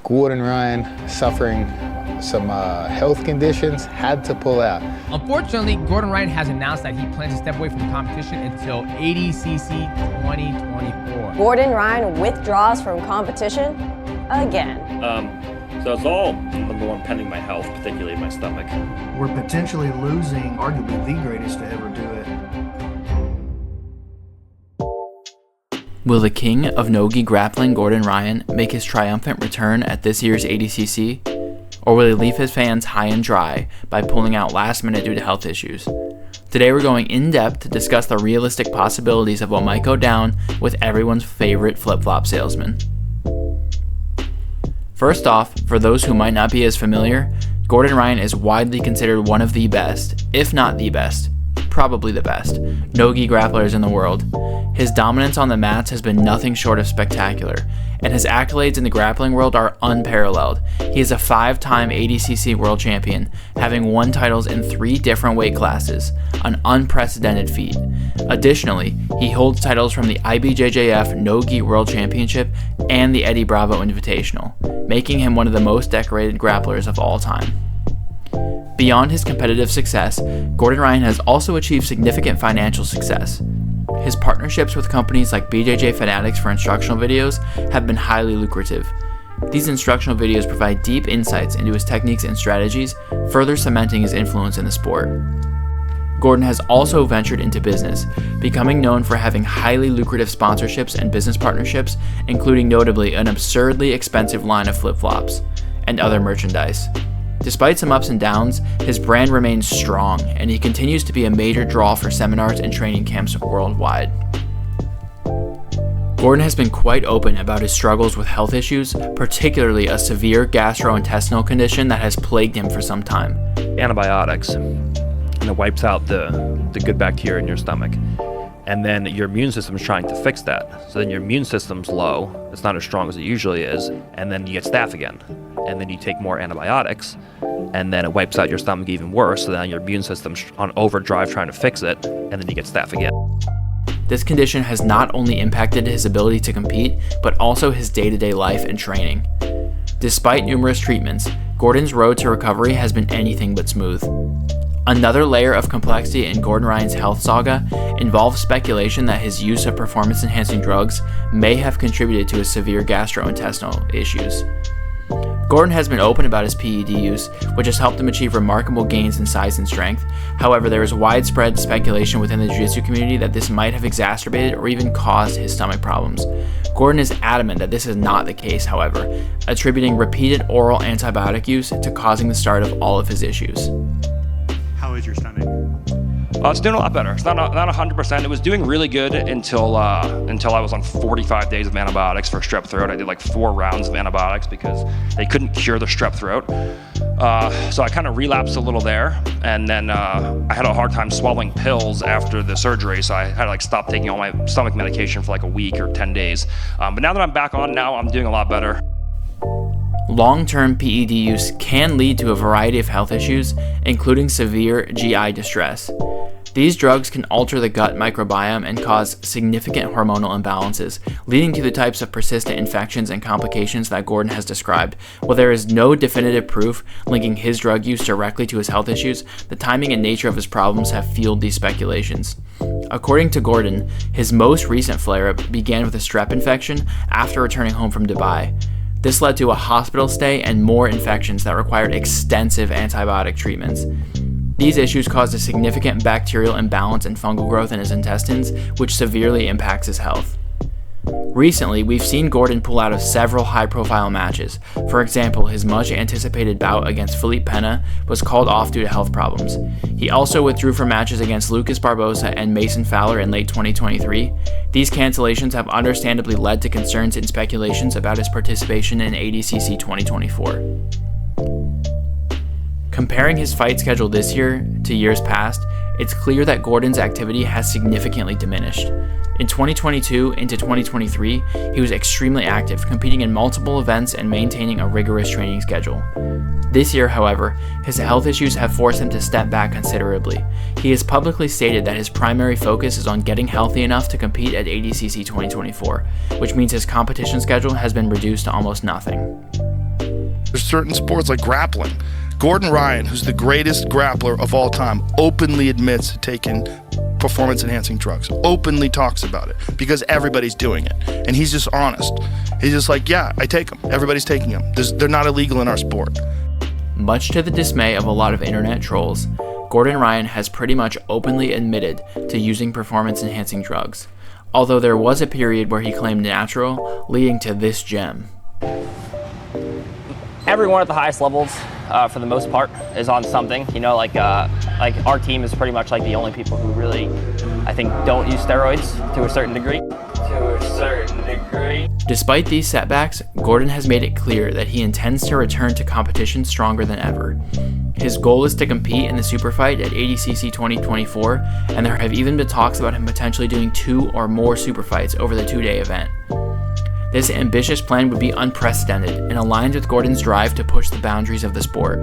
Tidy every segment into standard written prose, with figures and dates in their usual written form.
Gordon Ryan, suffering some health conditions, had to pull out. Unfortunately, Gordon Ryan has announced that he plans to step away from the competition until ADCC 2024. Gordon Ryan withdraws from competition again. So it's all, number one, pending my health, particularly my stomach. We're potentially losing arguably the greatest to ever do it. Will the King of No-Gi Grappling, Gordon Ryan, make his triumphant return at this year's ADCC? Or will he leave his fans high and dry by pulling out last minute due to health issues? Today we're going in depth to discuss the realistic possibilities of what might go down with everyone's favorite flip-flop salesman. First off, for those who might not be as familiar, Gordon Ryan is widely considered one of the best, if not the best, probably the best, no-gi grapplers in the world. His dominance on the mats has been nothing short of spectacular, and his accolades in the grappling world are unparalleled. He is a 5-time ADCC world champion, having won titles in 3 different weight classes, an unprecedented feat. Additionally, he holds titles from the IBJJF No-Gi World Championship and the Eddie Bravo Invitational, making him one of the most decorated grapplers of all time. Beyond his competitive success, Gordon Ryan has also achieved significant financial success. His partnerships with companies like BJJ Fanatics for instructional videos have been highly lucrative. These instructional videos provide deep insights into his techniques and strategies, further cementing his influence in the sport. Gordon has also ventured into business, becoming known for having highly lucrative sponsorships and business partnerships, including notably an absurdly expensive line of flip-flops and other merchandise. Despite some ups and downs, his brand remains strong, and he continues to be a major draw for seminars and training camps worldwide. Gordon has been quite open about his struggles with health issues, particularly a severe gastrointestinal condition that has plagued him for some time. Antibiotics, and it wipes out the good bacteria in your stomach. And then your immune system's trying to fix that. So then your immune system's low, it's not as strong as it usually is, and then you get staph again. And then you take more antibiotics, and then it wipes out your stomach even worse, so then your immune system's on overdrive trying to fix it, and then you get staph again. This condition has not only impacted his ability to compete, but also his day-to-day life and training. Despite numerous treatments, Gordon's road to recovery has been anything but smooth. Another layer of complexity in Gordon Ryan's health saga involves speculation that his use of performance-enhancing drugs may have contributed to his severe gastrointestinal issues. Gordon has been open about his PED use, which has helped him achieve remarkable gains in size and strength. However, there is widespread speculation within the Jiu-Jitsu community that this might have exacerbated or even caused his stomach problems. Gordon is adamant that this is not the case, however, attributing repeated oral antibiotic use to causing the start of all of his issues. How is your stomach? It's doing a lot better. It's not 100%. It was doing really good until I was on 45 days of antibiotics for strep throat. I did like 4 rounds of antibiotics because they couldn't cure the strep throat. So I kind of relapsed a little there, and then I had a hard time swallowing pills after the surgery, so I had to like stop taking all my stomach medication for like a week or 10 days. But now that I'm back on, now I'm doing a lot better. Long-term PED use can lead to a variety of health issues, including severe GI distress. These drugs can alter the gut microbiome and cause significant hormonal imbalances, leading to the types of persistent infections and complications that Gordon has described. While there is no definitive proof linking his drug use directly to his health issues, the timing and nature of his problems have fueled these speculations. According to Gordon, his most recent flare-up began with a strep infection after returning home from Dubai. This led to a hospital stay and more infections that required extensive antibiotic treatments. These issues caused a significant bacterial imbalance and fungal growth in his intestines, which severely impacts his health. Recently, we've seen Gordon pull out of several high-profile matches. For example, his much-anticipated bout against Felipe Pena was called off due to health problems. He also withdrew from matches against Lucas Barbosa and Mason Fowler in late 2023. These cancellations have understandably led to concerns and speculations about his participation in ADCC 2024. Comparing his fight schedule this year to years past, it's clear that Gordon's activity has significantly diminished. In 2022 into 2023, he was extremely active, competing in multiple events and maintaining a rigorous training schedule. This year, however, his health issues have forced him to step back considerably. He has publicly stated that his primary focus is on getting healthy enough to compete at ADCC 2024, which means his competition schedule has been reduced to almost nothing. certain sports like grappling. Gordon Ryan, who's the greatest grappler of all time, openly admits to taking performance-enhancing drugs, openly talks about it because everybody's doing it. And he's just honest. He's just like, yeah, I take them. Everybody's taking them. They're not illegal in our sport. Much to the dismay of a lot of internet trolls, Gordon Ryan has pretty much openly admitted to using performance-enhancing drugs, although there was a period where he claimed natural, leading to this gem. Everyone at the highest levels, for the most part, is on something. You know, like our team is pretty much like the only people who really, I think, don't use steroids to a certain degree. Despite these setbacks, Gordon has made it clear that he intends to return to competition stronger than ever. His goal is to compete in the super fight at ADCC 2024, and there have even been talks about him potentially doing 2 or more super fights over the 2-day event. This ambitious plan would be unprecedented and aligns with Gordon's drive to push the boundaries of the sport.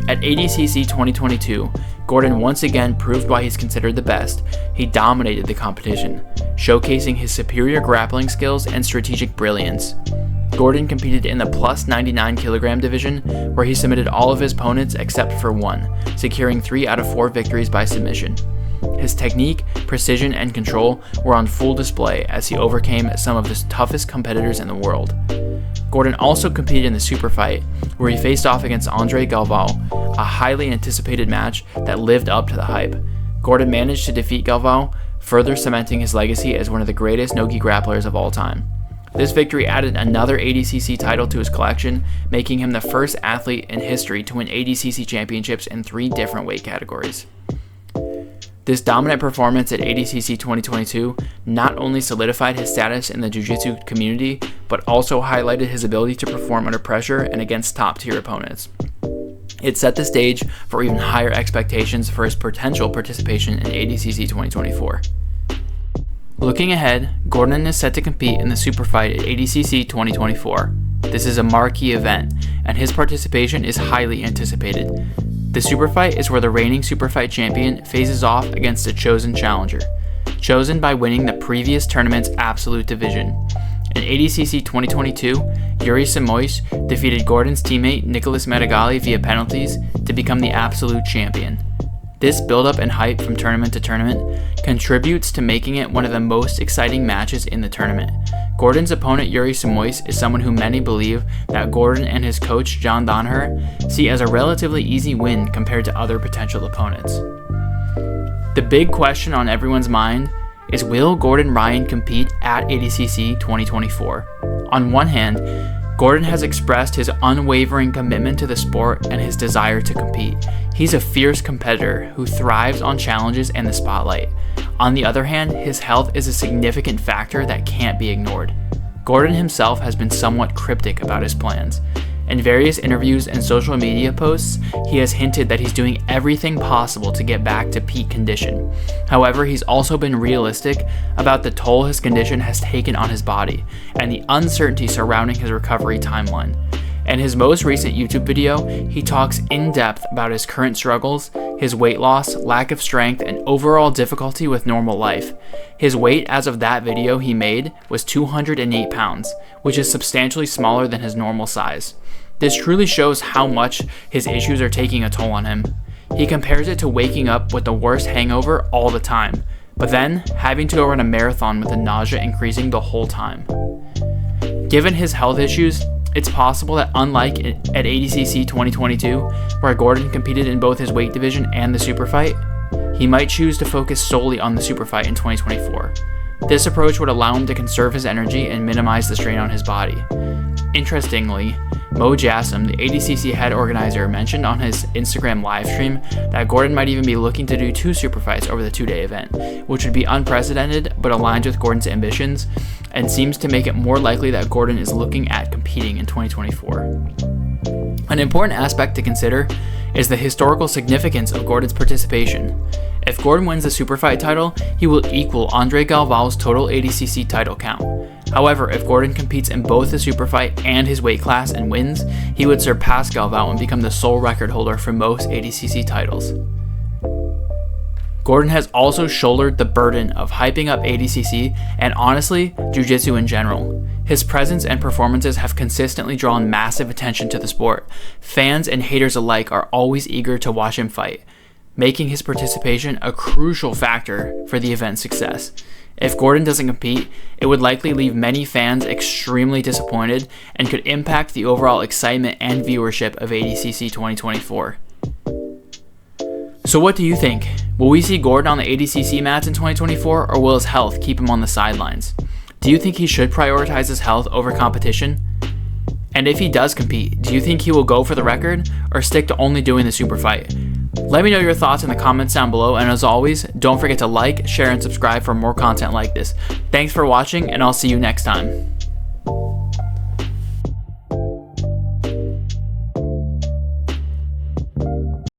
At ADCC 2022, Gordon once again proved why he's considered the best. He dominated the competition, showcasing his superior grappling skills and strategic brilliance. Gordon competed in the plus 99 kilogram division, where he submitted all of his opponents except for one, securing 3 out of 4 victories by submission. His technique, precision, and control were on full display as he overcame some of the toughest competitors in the world. Gordon also competed in the super fight, where he faced off against Andre Galvao, a highly anticipated match that lived up to the hype. Gordon managed to defeat Galvao, further cementing his legacy as one of the greatest no-gi grapplers of all time. This victory added another ADCC title to his collection, making him the first athlete in history to win ADCC championships in 3 different weight categories. This dominant performance at ADCC 2022 not only solidified his status in the Jiu-Jitsu community, but also highlighted his ability to perform under pressure and against top-tier opponents. It set the stage for even higher expectations for his potential participation in ADCC 2024. Looking ahead, Gordon is set to compete in the super fight at ADCC 2024. This is a marquee event, and his participation is highly anticipated. The super fight is where the reigning super fight champion faces off against a chosen challenger, chosen by winning the previous tournament's absolute division. In ADCC 2022, Yuri Simois defeated Gordon's teammate Nicholas Metagali via penalties to become the absolute champion. This build-up and hype from tournament to tournament contributes to making it one of the most exciting matches in the tournament. Gordon's opponent Yuri Simois is someone who many believe that Gordon and his coach John Donher see as a relatively easy win compared to other potential opponents. The big question on everyone's mind is, will Gordon Ryan compete at ADCC 2024? On one hand, Gordon has expressed his unwavering commitment to the sport and his desire to compete. He's a fierce competitor who thrives on challenges and the spotlight. On the other hand, his health is a significant factor that can't be ignored. Gordon himself has been somewhat cryptic about his plans. In various interviews and social media posts, he has hinted that he's doing everything possible to get back to peak condition. However, he's also been realistic about the toll his condition has taken on his body and the uncertainty surrounding his recovery timeline. In his most recent YouTube video, he talks in depth about his current struggles, his weight loss, lack of strength, and overall difficulty with normal life. His weight as of that video he made was 208 pounds, which is substantially smaller than his normal size. This truly shows how much his issues are taking a toll on him. He compares it to waking up with the worst hangover all the time, but then having to go run a marathon with the nausea increasing the whole time. Given his health issues, it's possible that unlike at ADCC 2022, where Gordon competed in both his weight division and the super fight, he might choose to focus solely on the super fight in 2024. This approach would allow him to conserve his energy and minimize the strain on his body. Interestingly, Mo Jassim, the ADCC head organizer, mentioned on his Instagram livestream that Gordon might even be looking to do 2 super fights over the 2-day event, which would be unprecedented but aligns with Gordon's ambitions and seems to make it more likely that Gordon is looking at competing in 2024. An important aspect to consider is the historical significance of Gordon's participation. If Gordon wins the super fight title, he will equal Andre Galvao's total ADCC title count. However, if Gordon competes in both the super fight and his weight class and wins, he would surpass Galvao and become the sole record holder for most ADCC titles. Gordon has also shouldered the burden of hyping up ADCC and honestly, Jiu-Jitsu in general. His presence and performances have consistently drawn massive attention to the sport. Fans and haters alike are always eager to watch him fight, making his participation a crucial factor for the event's success. If Gordon doesn't compete, it would likely leave many fans extremely disappointed and could impact the overall excitement and viewership of ADCC 2024. So what do you think? Will we see Gordon on the ADCC mats in 2024, or will his health keep him on the sidelines? Do you think he should prioritize his health over competition? And if he does compete, do you think he will go for the record or stick to only doing the super fight? Let me know your thoughts in the comments down below, and as always, don't forget to like, share, and subscribe for more content like this. Thanks for watching, and I'll see you next time.